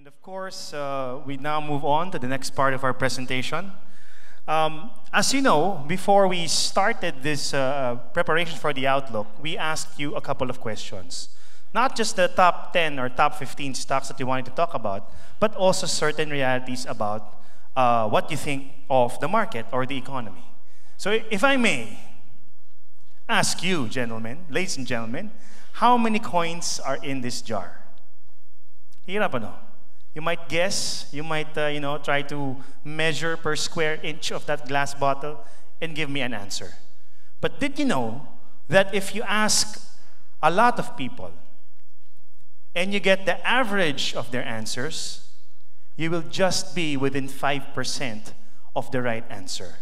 And of course, we now move on to the next part of our presentation. As you know, before we started this preparation for the outlook, we asked you a couple of questions. Not just the top 10 or top 15 stocks that you wanted to talk about, but also certain realities about what you think of the market or the economy. So if I may ask you, gentlemen, ladies and gentlemen, how many coins are in this jar? Hirap ano? You might guess, you might try to measure per square inch of that glass bottle and give me an answer. But did you know that if you ask a lot of people and you get the average of their answers, you will just be within 5% of the right answer?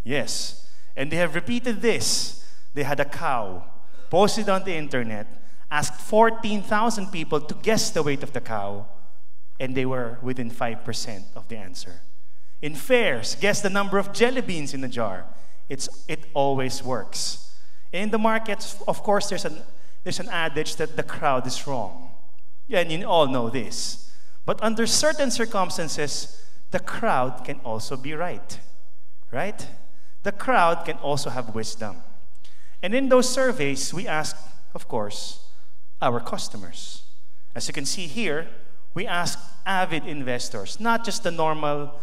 Yes, and they have repeated this. They had a cow, posted on the internet, asked 14,000 people to guess the weight of the cow, and they were within 5% of the answer. In fairs, guess the number of jelly beans in the jar. It always works. In the markets, of course, there's an adage that the crowd is wrong. Yeah, and you all know this. But under certain circumstances, the crowd can also be right. Right? The crowd can also have wisdom. And in those surveys, we asked, of course, our customers. As you can see here, we asked avid investors, not just the normal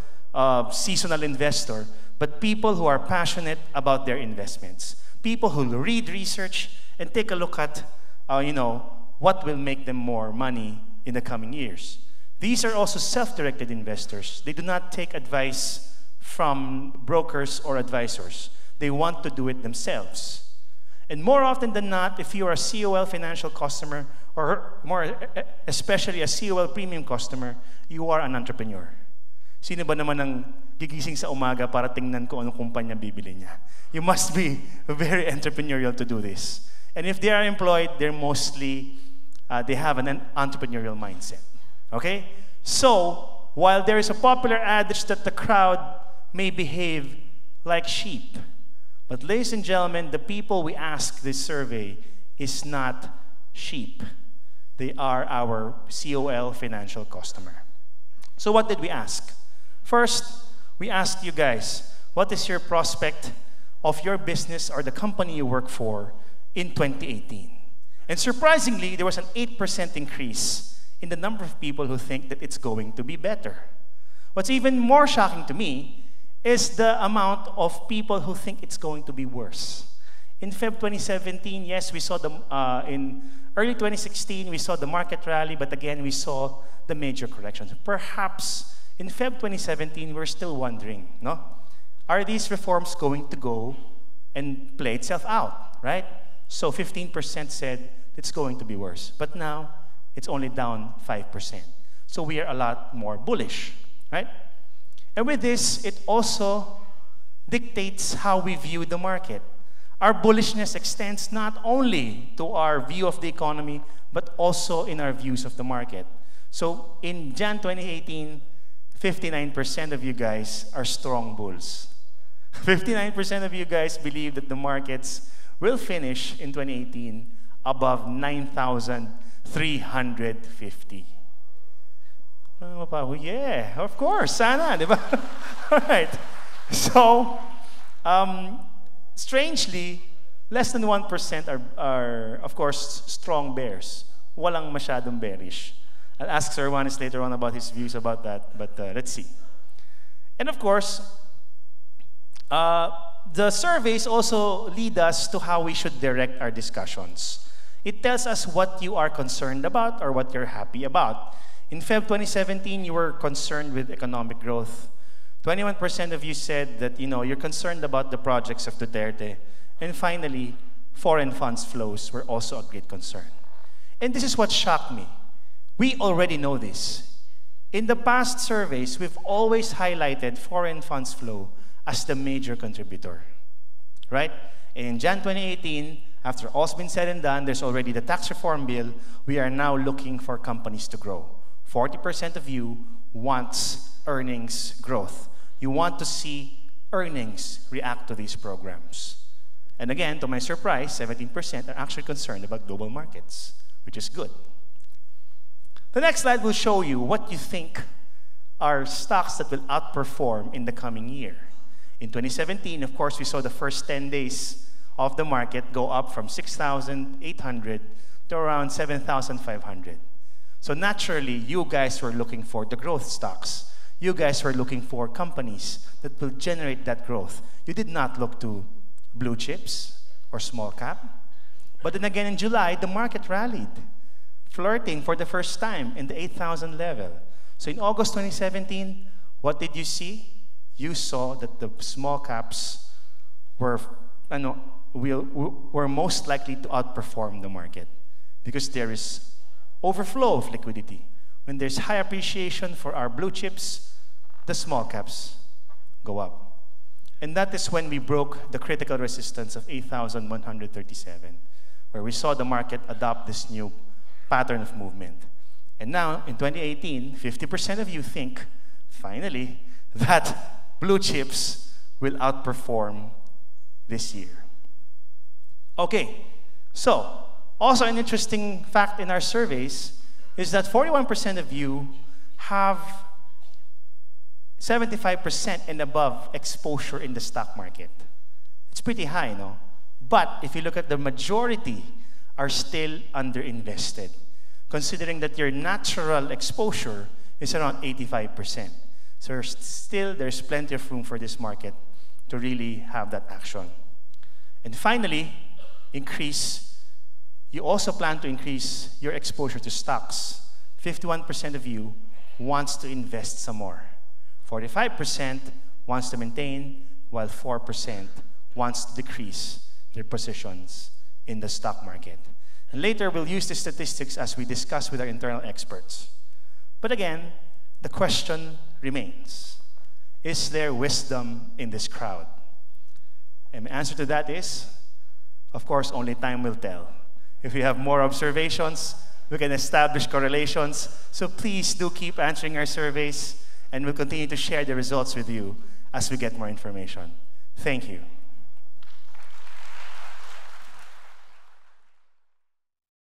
seasonal investor, but people who are passionate about their investments. People who read research and take a look at, what will make them more money in the coming years. These are also self-directed investors. They do not take advice from brokers or advisors. They want to do it themselves. And more often than not, if you are a COL financial customer, or more especially a COL premium customer, you are an entrepreneur. Sino ba naman ang gigising sa umaga para tingnan ko anong kumpanya bibili niya? You must be very entrepreneurial to do this. And if they are employed, they're mostly, they have an entrepreneurial mindset. Okay? So, while there is a popular adage that the crowd may behave like sheep, but ladies and gentlemen, the people we ask this survey is not sheep. They are our COL financial customer. So what did we ask? First, we asked you guys, what is your prospect of your business or the company you work for in 2018? And surprisingly, there was an 8% increase in the number of people who think that it's going to be better. What's even more shocking to me is the amount of people who think it's going to be worse. In Feb 2017, yes, we saw in early 2016, we saw the market rally, but again, we saw the major corrections. Perhaps in Feb 2017, we're still wondering, no? Are these reforms going to go and play itself out, right? So 15% said it's going to be worse. But now, it's only down 5%. So we are a lot more bullish, right? And with this, it also dictates how we view the market. Our bullishness extends not only to our view of the economy, but also in our views of the market. So in Jan 2018, 59% of you guys are strong bulls. 59% of you guys believe that the markets will finish in 2018 above 9,350. Yeah, of course, sana, di ba? All right. So, strangely, less than 1% are, of course, strong bears. Walang masyadong bearish. I'll ask Sir Juanes later on about his views about that, but let's see. And of course, the surveys also lead us to how we should direct our discussions. It tells us what you are concerned about or what you're happy about. In Feb 2017, you were concerned with economic growth. 21% of you said that you're concerned about the projects of Duterte. And finally, foreign funds flows were also a great concern. And this is what shocked me. We already know this. In the past surveys, we've always highlighted foreign funds flow as the major contributor, right? And in Jan 2018, after all's been said and done, there's already the tax reform bill. We are now looking for companies to grow. 40% of you wants earnings growth. You want to see earnings react to these programs. And again, to my surprise, 17% are actually concerned about global markets, which is good. The next slide will show you what you think are stocks that will outperform in the coming year. In 2017, of course, we saw the first 10 days of the market go up from 6,800 to around 7,500. So naturally, you guys were looking for the growth stocks. You guys were looking for companies that will generate that growth. You did not look to blue chips or small cap. But then again, in July, the market rallied, flirting for the first time in the 8,000 level. So in August 2017, what did you see? You saw that the small caps were most likely to outperform the market because there is overflow of liquidity. When there's high appreciation for our blue chips, the small caps go up. And that is when we broke the critical resistance of 8,137, where we saw the market adopt this new pattern of movement. And now, in 2018, 50% of you think, finally, that blue chips will outperform this year. Okay, so also an interesting fact in our surveys is that 41% of you have 75% and above exposure in the stock market. It's pretty high, no? But if you look at the majority are still underinvested, considering that your natural exposure is around 85%. So there's plenty of room for this market to really have that action. And finally, you also plan to increase your exposure to stocks. 51% of you wants to invest some more. 45% wants to maintain, while 4% wants to decrease their positions in the stock market. And later, we'll use the statistics as we discuss with our internal experts. But again, the question remains, is there wisdom in this crowd? And the answer to that is, of course, only time will tell. If we have more observations, we can establish correlations. So please do keep answering our surveys, and we'll continue to share the results with you as we get more information. Thank you.